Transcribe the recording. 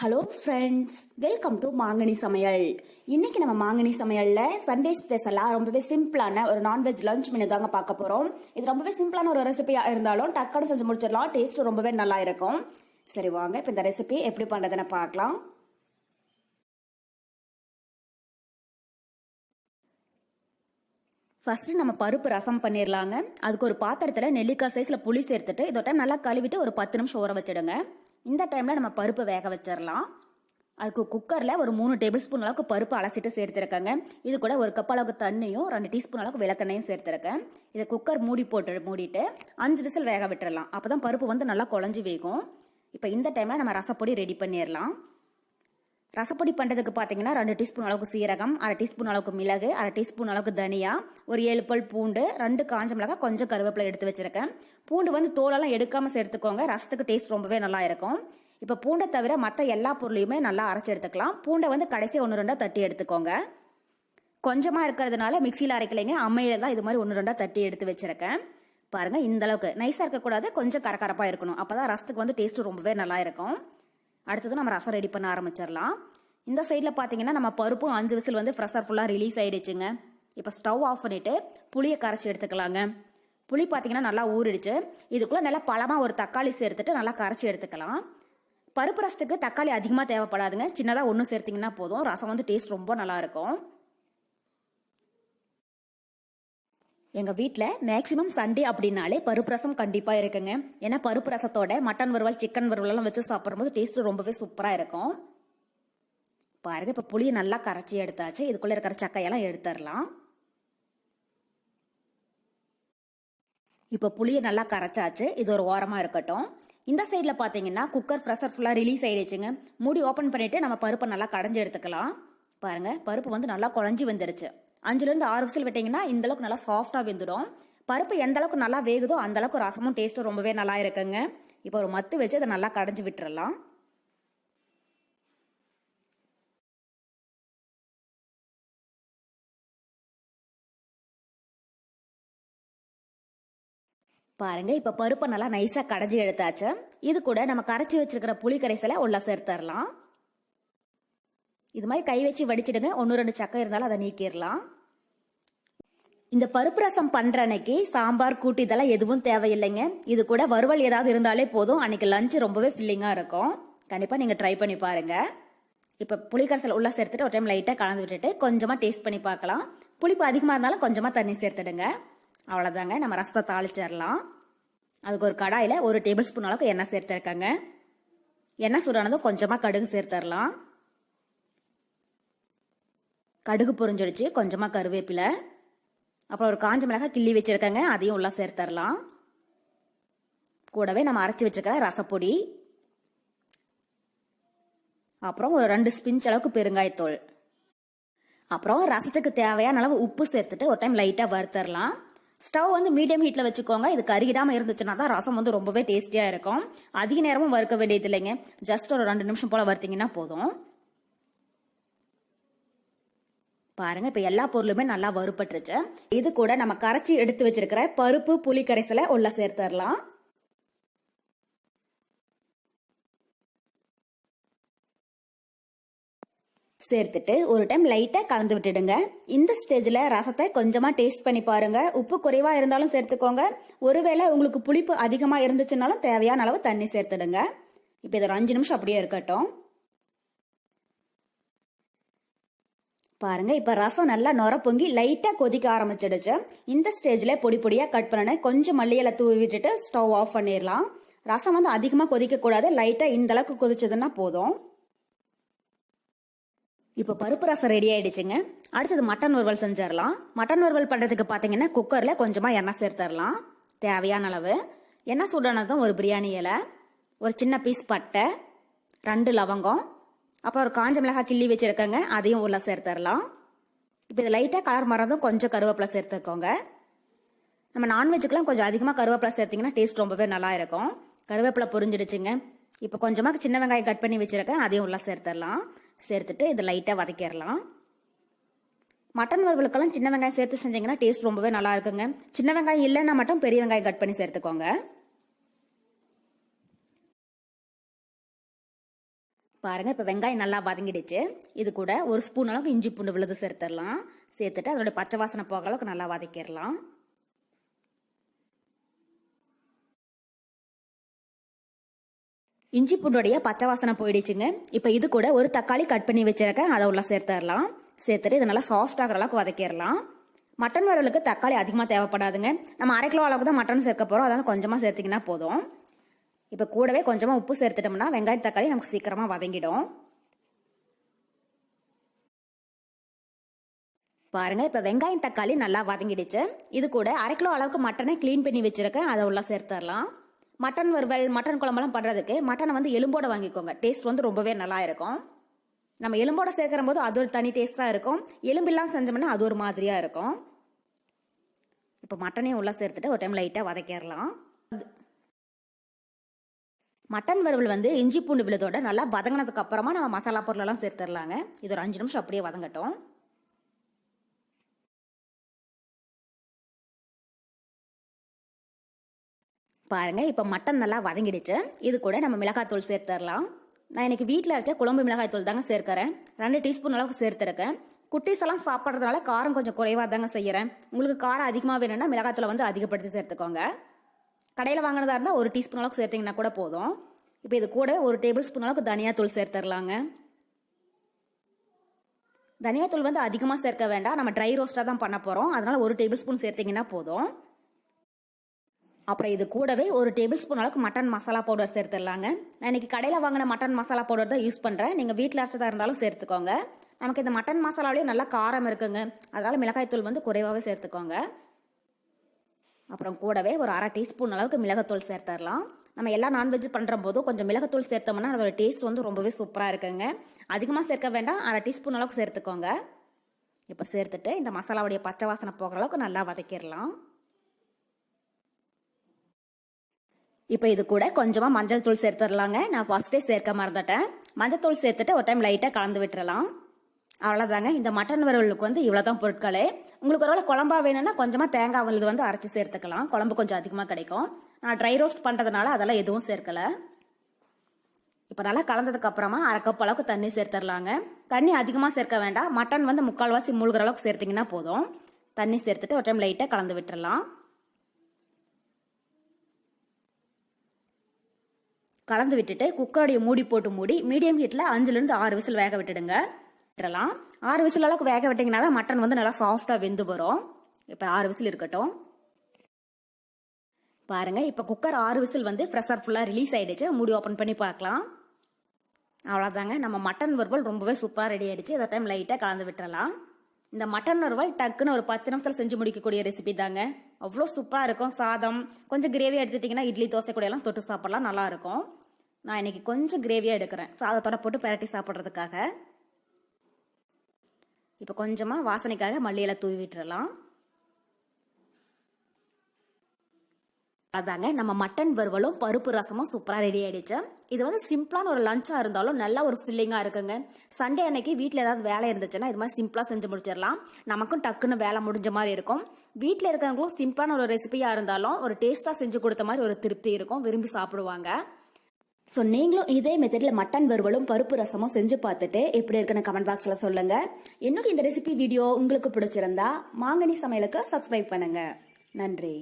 Hello friends, welcome to மாங்கனி சமையல். இன்னைக்கு நம்ம மாங்கனி சமையல்ல சண்டே ஸ்பெஷலா ரொம்பவே சிம்பிளான ஒரு நான்வெஜ் லஞ்ச் மெனு தாங்க பார்க்க போறோம். இது ரொம்பவே சிம்பிளான ஒரு ரெசிபியா இருந்தாலும் டக்குனு செஞ்சு முடிச்சிடலாம். டேஸ்ட் ரொம்பவே நல்லா இருக்கும். சரி வாங்க இப்போ இந்த ரெசிபி எப்படி பண்றதுன்னு பார்க்கலாம். ஃபர்ஸ்ட் நம்ம பருப்பு ரசம் பண்ணிடலாங்க. அதுக்கு ஒரு பாத்திரத்துல நெல்லிக்காய் சைஸ்ல புளி சேர்த்துட்டு இதோட நல்லா கழுவிட்டு ஒரு 10 நிமிஷம் ஊற வச்சிடுங்க. இந்த டைம்ல நம்ம பருப்பு வேக வச்சிடலாம். அதுக்கு குக்கர்ல ஒரு 3 டேபிள் ஸ்பூன் அளவுக்கு பருப்பு அலசிட்டு சேர்த்துருக்கேங்க. இது கூட ஒரு கப் அளவுக்கு தண்ணியும் 2 டீஸ்பூன் அளவுக்கு விளக்கெண்ணையும் சேர்த்துருக்கேன். இதை குக்கர் மூடிட்டு 5 விசில் வேக விட்டுறலாம். அப்பதான் பருப்பு வந்து நல்லா குழஞ்சி வேகும். இப்போ இந்த டைம்ல நம்ம ரசப்பொடி ரெடி பண்ணிடலாம். ரசப்பொடி பண்ணுறதுக்கு பார்த்தீங்கன்னா 2 டீஸ்பூன் அளவுக்கு சீரகம், 1/2 டீஸ்பூன் அளவுக்கு மிளகு, 1/2 டீஸ்பூன் அளவுக்கு தனியா, ஒரு 7 பல் பூண்டு, 2 காஞ்ச மிளகாய், கொஞ்சம் கருவேப்பிலை எடுத்து வச்சிருக்கேன். பூண்டு வந்து தோலெல்லாம் எடுக்காம சேர்த்துக்கோங்க. ரசத்துக்கு டேஸ்ட் ரொம்பவே நல்லா இருக்கும். இப்போ பூண்டை தவிர மற்ற எல்லா பொருளையுமே நல்லா அரைச்சி எடுத்துக்கலாம். பூண்டை வந்து கடைசி 1-2 தட்டி எடுத்துக்கோங்க. கொஞ்சமாக இருக்கிறதுனால மிக்சியில் அரைக்கலைங்க, அம்மையில தான் இது மாதிரி 1-2 தட்டி எடுத்து வச்சிருக்கேன். பாருங்க, இந்த அளவுக்கு நைஸாக இருக்கக்கூடாது, கொஞ்சம் கரகரப்பாக இருக்கணும். அப்போதான் ரசத்துக்கு வந்து டேஸ்ட் ரொம்பவே நல்லா இருக்கும். அடுத்தது நம்ம ரசம் ரெடி பண்ண ஆரம்பிச்சிடலாம். இந்த சைடில் பார்த்தீங்கன்னா நம்ம பருப்பும் 5 விசில் வந்து ஃப்ரெஷர் ஃபுல்லாக ரிலீஸ் ஆயிடுச்சுங்க. இப்போ ஸ்டவ் ஆஃப் பண்ணிட்டு புளியை கரைச்சி எடுத்துக்கலாங்க. புளி பார்த்தீங்கன்னா நல்லா ஊறிடுச்சு. இதுக்குள்ளே நல்லா பழமாக ஒரு தக்காளி சேர்த்துட்டு நல்லா கரைச்சி எடுத்துக்கலாம். பருப்பு ரசத்துக்கு தக்காளி அதிகமாக தேவைப்படாதுங்க, சின்னதாக ஒன்று சேர்த்திங்கன்னா போதும். ரசம் வந்து டேஸ்ட் ரொம்ப நல்லா இருக்கும். எங்கள் வீட்டில் மேக்ஸிமம் சண்டே அப்படின்னாலே பருப்பு ரசம் கண்டிப்பாக இருக்குங்க. ஏன்னா பருப்பு ரசத்தோட மட்டன் வறுவல், சிக்கன் வறுவலாம் வச்சு சாப்பிடும்போது டேஸ்ட் ரொம்பவே சூப்பராக இருக்கும். பாருங்க, இப்போ புளியை நல்லா கரைச்சி எடுத்தாச்சு. இதுக்குள்ளே இருக்கிற சக்கையெல்லாம் எடுத்துடலாம். இப்போ புளியை நல்லா கரைச்சாச்சு. இது ஒரு ஓரமாக இருக்கட்டும். இந்த சைடில் பார்த்தீங்கன்னா குக்கர் ப்ரெஷர் ஃபுல்லாக ரிலீஸ் ஆயிடுச்சுங்க. மூடி ஓப்பன் பண்ணிட்டு நம்ம பருப்பை நல்லா கடைஞ்சி எடுத்துக்கலாம். பாருங்க, பருப்பு வந்து நல்லா குழஞ்சி வந்துருச்சு. 5-6 விசில் விட்டீங்கன்னா இந்த அளவுக்கு நல்லா சாஃப்டாக வெந்துடும். பருப்பு எந்த அளவுக்கு நல்லா வேகுதோ அந்த அளவுக்கு ரசமும் டேஸ்ட்டும் ரொம்பவே நல்லா இருக்குங்க. இப்போ ஒரு மத்து வச்சு அதை நல்லா கடைஞ்சி விட்டுறலாம். பாருங்க, இப்ப பருப்பை நல்லா நைஸா கடைஞ்சி எடுத்தாச்சு. இது கூட நம்ம கரைச்சி வச்சிருக்கிற புளி கரைசலை உள்ள சேர்த்துடலாம். இது மாதிரி கை வச்சு வடிச்சிடுங்க. 1-2 சக்கை இருந்தாலும் அதை நீக்கிடலாம். இந்த பருப்பு ரசம் பண்ற அன்னைக்கு சாம்பார், கூட்டு இதெல்லாம் எதுவும் தேவையில்லைங்க. இது கூட வறுவல் ஏதாவது இருந்தாலே போதும். அன்னைக்கு லஞ்ச் ரொம்பவே ஃபில்லிங்கா இருக்கும். கண்டிப்பா நீங்க ட்ரை பண்ணி பாருங்க. இப்ப புளி கரைசல் உள்ள சேர்த்துட்டு ஒரு டைம் லைட்டா கலந்து விட்டுட்டு கொஞ்சமா டேஸ்ட் பண்ணி பார்க்கலாம். புளிப்பு அதிகமா இருந்தாலும் கொஞ்சமா தண்ணி சேர்த்துடுங்க. அவ்வளவுதாங்க, நம்ம ரசத்தை தாளிச்சிடலாம். அதுக்கு ஒரு கடாயில 1 டேபிள் ஸ்பூன் அளவுக்கு எண்ணெய் சேர்த்திருக்காங்க. எண்ணெய் சூடானதும் கொஞ்சமா கடுகு சேர்த்துடலாம். கடுகு பொரிஞ்சிடுச்சு. கொஞ்சமா கருவேப்பிலை, அப்புறம் ஒரு காஞ்ச மிளகாய் கிள்ளி வச்சிருக்காங்க, அதையும் உள்ள சேர்த்துடலாம். கூடவே நம்ம அரைச்சி வச்சிருக்கிற ரசப்பொடி, அப்புறம் ஒரு 2 ஸ்பிஞ்ச் அளவுக்கு பெருங்காயத்தூள், அப்புறம் ரசத்துக்கு தேவையான அளவு உப்பு சேர்த்துட்டு ஒரு டைம் லைட்டா வறுத்தரலாம். ஸ்டவ் வந்து மீடியம் ஹீட்ல வச்சுக்கோங்க. இது கருகிடாம இருந்துச்சுன்னா தான் ரசம் வந்து ரொம்பவே டேஸ்டியா இருக்கும். அதிக நேரமும் வறுக்க வேண்டியது இல்லைங்க, ஜஸ்ட் ஒரு 2 நிமிஷம் போல வறுத்தீங்கன்னா போதும். பாருங்க, இப்ப எல்லா பொருளுமே நல்லா வறுபட்டுருச்சு. இது கூட நம்ம கரைச்சி எடுத்து வச்சிருக்கிற பருப்பு புளி கரைசலை உள்ள சேர்த்துடலாம். சேர்த்துட்டு ஒரு டைம் லைட்டா கலந்து விட்டுடுங்க. இந்த ஸ்டேஜ்ல ரசத்தை கொஞ்சமா டேஸ்ட் பண்ணி பாருங்க. உப்பு குறைவா இருந்தாலும் சேர்த்துக்கோங்க. ஒருவேளை உங்களுக்கு புளிப்பு அதிகமா இருந்துச்சுனாலும் தேவையான அளவு தண்ணி சேர்த்துடுங்க. இப்ப இது ஒரு 5 நிமிஷம் அப்படியே இருக்கட்டும். பாருங்க, இப்ப ரசம் நல்லா நொர பொங்கி லைட்டா கொதிக்க ஆரம்பிச்சிடுச்சு. இந்த ஸ்டேஜ்ல பொடி பொடியா கட் பண்ண கொஞ்சம் மல்லியில தூவி விட்டுட்டு ஸ்டவ் ஆஃப் பண்ணிடலாம். ரசம் வந்து அதிகமா கொதிக்க கூடாது, லைட்டா இந்த அளவுக்கு கொதிச்சதுன்னா போதும். இப்ப பருப்பு ரசம் ரெடி ஆயிடுச்சுங்க. அடுத்தது மட்டன் வறுவல் செஞ்சிடலாம். மட்டன் வறுவல் பண்றதுக்கு பாத்தீங்கன்னா குக்கர்ல கொஞ்சமா எண்ணெய் சேர்த்துடலாம். தேவையான அளவு எண்ணெய் சூடானதும் ஒரு பிரியாணி இலை, ஒரு சின்ன பீஸ் பட்டை, 2 லவங்கம், அப்புறம் ஒரு காஞ்ச மிளகாய் கிள்ளி வச்சிருக்கேங்க, அதையும் உள்ள சேர்த்துடலாம். இப்போ இது லைட்டா கலர் மாறதும் கொஞ்சம் கருவேப்பிலை சேர்த்துக்கோங்க. நம்ம நான்வெஜ்ஜுக்கெல்லாம் கொஞ்சம் அதிகமாக கருவேப்பிலை சேர்த்தீங்கன்னா டேஸ்ட் ரொம்பவே நல்லா இருக்கும். கருவேப்பிலை பொரிஞ்சிடுச்சுங்க. இப்போ கொஞ்சமாக சின்ன வெங்காயம் கட் பண்ணி வச்சிருக்கேன், அதையும் உள்ள சேர்த்துடலாம். சேர்த்துட்டு இதை லைட்டாக வதக்கிடலாம். மட்டன் வறுவலுக்கெல்லாம் சின்ன வெங்காயம் சேர்த்து செஞ்சீங்கன்னா டேஸ்ட் ரொம்பவே நல்லா இருக்குங்க. சின்ன வெங்காயம் இல்லைன்னா மட்டும் பெரிய வெங்காயம் கட் பண்ணி சேர்த்துக்கோங்க. பாருங்க, இப்போ வெங்காயம் நல்லா வதங்கிடுச்சு. இது கூட ஒரு ஸ்பூன் அளவுக்கு இஞ்சி பூண்டு விழுது சேர்த்துடலாம். சேர்த்துட்டு அதோட பச்சை வாசனை போகிற அளவுக்கு நல்லா வதக்கிடலாம். இஞ்சி பூண்டோடைய பச்சை வாசனை போயிடுச்சுங்க. இப்போ இது கூட ஒரு தக்காளி கட் பண்ணி வச்சிருக்கேன், அதை உள்ள சேர்த்துடலாம். சேர்த்துட்டு இது நல்லா சாஃப்ட் ஆகிற அளவுக்கு வதக்கிடலாம். மட்டன் வறுவலுக்கு தக்காளி அதிகமாக தேவைப்படாதுங்க. நம்ம 1/2 கிலோ அளவுக்கு தான் மட்டன் சேர்க்க போகிறோம், அதனால கொஞ்சமாக சேர்த்திங்கன்னா போதும். இப்போ கூடவே கொஞ்சமாக உப்பு சேர்த்துட்டோம்னா வெங்காயம் தக்காளி நமக்கு சீக்கிரமாக வதங்கிடும். பாருங்க, இப்போ வெங்காயம் தக்காளி நல்லா வதங்கிடுச்சு. இது கூட 1/2 கிலோ அளவுக்கு மட்டனை க்ளீன் பண்ணி வச்சிருக்கேன், அதை உள்ள சேர்த்துடலாம். மட்டன் வறுவல் மட்டன் குழம்பெல்லாம் பண்ணுறதுக்கு மட்டனை வந்து எலும்போட வாங்கிக்கோங்க. டேஸ்ட் வந்து ரொம்பவே நல்லா இருக்கும். நம்ம எலும்போட சேர்க்கிற போது அது ஒரு தனி டேஸ்ட்டாக இருக்கும். எலும்பெல்லாம் செஞ்சோம்னா அது ஒரு மாதிரியாக இருக்கும். இப்போ மட்டனையும் உள்ள சேர்த்துட்டு ஒரு டைம் லைட்டாக வதக்கிடலாம். மட்டன் வறுவல் வந்து இஞ்சி பூண்டு விழுதோட நல்லா வதங்கினதுக்கு அப்புறமா நம்ம மசாலா பொருளெல்லாம் சேர்த்துடலாங்க. இது ஒரு 5 நிமிஷம் அப்படியே வதங்கட்டும். பாருங்க, இப்போ மட்டன் நல்லா வதங்கிடுச்சு. இது கூட நம்ம மிளகாய்த்தூள் சேர்த்துடலாம். நான் இன்னைக்கு வீட்டில் அரைச்ச குழம்பு மிளகாய்த்தூள் தாங்க சேர்க்கிறேன். 2 டீஸ்பூன் அளவுக்கு சேர்த்துருக்கேன். குட்டீஸ் எல்லாம் சாப்பிட்றதுனால காரம் கொஞ்சம் குறைவாக தாங்க செய்கிறேன். உங்களுக்கு காரம் அதிகமாக வேணும்னா மிளகாய்த்தூளை வந்து அதிகப்படுத்தி சேர்த்துக்கோங்க. கடையில் வாங்கினதா இருந்தால் 1 டீஸ்பூன் அளவுக்கு சேர்த்திங்கன்னா கூட போதும். இப்போ இது கூட 1 டேபிள் ஸ்பூன் அளவுக்கு தனியாத்தூள் சேர்த்துடலாங்க. தனியாத்தூள் வந்து அதிகமாக சேர்க்க வேண்டாம், நம்ம ட்ரை ரோஸ்ட்டாக தான் பண்ண போகிறோம், அதனால 1 டேபிள் ஸ்பூன் சேர்த்திங்கன்னா போதும். அப்புறம் இது கூடவே 1 டேபிள் ஸ்பூன் அளவுக்கு மட்டன் மசாலா பவுடர் சேர்த்துடலாங்க. நான் இன்னைக்கு கடையில் வாங்கின மட்டன் மசாலா பவுடர் தான் யூஸ் பண்ணுறேன். நீங்கள் வீட்டில் அரைச்சதாக இருந்தாலும் சேர்த்துக்கோங்க. நமக்கு இந்த மட்டன் மசாலாவிலேயே நல்லா காரம் இருக்குங்க, அதனால மிளகாய்த்தூள் வந்து குறைவாகவே சேர்த்துக்கோங்க. அப்புறம் கூடவே ஒரு 1/2 டீஸ்பூன் அளவுக்கு மிளகாத்தூள் சேர்த்துடலாம். நம்ம எல்லா நான்வெஜ் பண்ணுற போதும் கொஞ்சம் மிளகாத்தூள் சேர்த்தோம்னா அதோட டேஸ்ட் வந்து ரொம்பவே சூப்பராக இருக்குங்க. அதிகமாக சேர்க்க வேண்டாம், 1/2 டீஸ்பூன் அளவுக்கு சேர்த்துக்கோங்க. இப்போ சேர்த்துட்டு இந்த மசாலாவுடைய பச்சை வாசனை போகிற அளவுக்கு நல்லா வதக்கிடலாம். இப்போ இது கூட கொஞ்சமாக மஞ்சள் தூள் சேர்த்துடலாங்க. நான் ஃபர்ஸ்டே சேர்க்க மறந்துட்டேன். மஞ்சள் தூள் சேர்த்துட்டு ஒரு டைம் லைட்டாக கலந்து விட்டுறலாம். அவ்வளோதாங்க, இந்த மட்டன் வறுவலுக்கு வந்து இவ்வளோதான் பொருட்களே. உங்களுக்கு ஒருவேளை குழம்பா வேணும்னா கொஞ்சமாக தேங்காய் விழுது வந்து அரைச்சி சேர்த்துக்கலாம், குழம்பு கொஞ்சம் அதிகமாக கிடைக்கும். நான் ட்ரை ரோஸ்ட் பண்ணுறதுனால அதெல்லாம் எதுவும் சேர்க்கலை. இப்போ நல்லா கலந்ததுக்கு அப்புறமா 1/2 கப் அளவுக்கு தண்ணி சேர்த்துடலாங்க. தண்ணி அதிகமாக சேர்க்க வேண்டாம், மட்டன் வந்து 3/4 மூழ்கிற அளவுக்கு சேர்த்திங்கன்னா போதும். தண்ணி சேர்த்துட்டு ஒரு டைம் லைட்டாக கலந்து விட்டுறலாம். கலந்து விட்டுட்டு குக்கருடைய மூடி போட்டு மூடி மீடியம் ஹீட்டில் 5லேருந்து 6 விசில் வேக விட்டுடுங்க. 6 விசில் அளவுக்கு வேக விட்டிங்கன்னா தான் மட்டன் வந்து நல்லா சாஃப்டாக வெந்து வரும். இப்போ 6 விசில் இருக்கட்டும். பாருங்க, இப்போ குக்கர் 6 விசில் வந்து ப்ரெஷர் ஃபுல்லாக ரிலீஸ் ஆயிடுச்சு. மூடி ஓப்பன் பண்ணி பார்க்கலாம். அவ்வளோதாங்க, நம்ம மட்டன் வறுவல் ரொம்பவே சூப்பராக ரெடி ஆயிடுச்சு. இந்த டைம் லைட்டாக கலந்து விட்டுறலாம். இந்த மட்டன் வறுவல் டக்குன்னு ஒரு 10 நிமிஷத்தில் செஞ்சு முடிக்கக்கூடிய ரெசிபி தாங்க. அவ்வளோ சூப்பராக இருக்கும். சாதம் கொஞ்சம் கிரேவியாக எடுத்துட்டிங்கன்னா இட்லி தோசை கூட எல்லாம் தொட்டு சாப்பிடலாம், நல்லா இருக்கும். நான் இன்னைக்கு கொஞ்சம் கிரேவியாக எடுக்கிறேன், சாதத்தோட போட்டு பெரட்டி சாப்பிட்றதுக்காக. இப்போ கொஞ்சமாக வாசனைக்காக மல்லியில தூவி விட்டுறலாம். அதாங்க, நம்ம மட்டன் வறுவலும் பருப்பு ரசமும் சூப்பராக ரெடி ஆயிடுச்சு. இது வந்து சிம்பிளான ஒரு லஞ்சாக இருந்தாலும் நல்ல ஒரு ஃபில்லிங்காக இருக்குங்க. சண்டே அன்னைக்கு வீட்டில் ஏதாவது வேலை இருந்துச்சுன்னா இது மாதிரி சிம்பிளாக செஞ்சு முடிச்சிடலாம். நமக்கும் டக்குன்னு வேலை முடிஞ்ச மாதிரி இருக்கும். வீட்டில் இருக்கிறவங்களும் சிம்பிளான ஒரு ரெசிபியாக இருந்தாலும் ஒரு டேஸ்ட்டாக செஞ்சு கொடுத்த மாதிரி ஒரு திருப்தி இருக்கும், விரும்பி சாப்பிடுவாங்க. ஸோ நீங்களும் இதே மெத்தடில் மட்டன் வறுவலும் பருப்பு ரசமும் செஞ்சு பார்த்துட்டு எப்படி இருக்குன்னு கமெண்ட் பாக்ஸில் சொல்லுங்க. இன்னும் இந்த ரெசிபி வீடியோ உங்களுக்கு பிடிச்சிருந்தா மாங்கனி சமையலுக்கு சப்ஸ்கிரைப் பண்ணுங்க. நன்றி.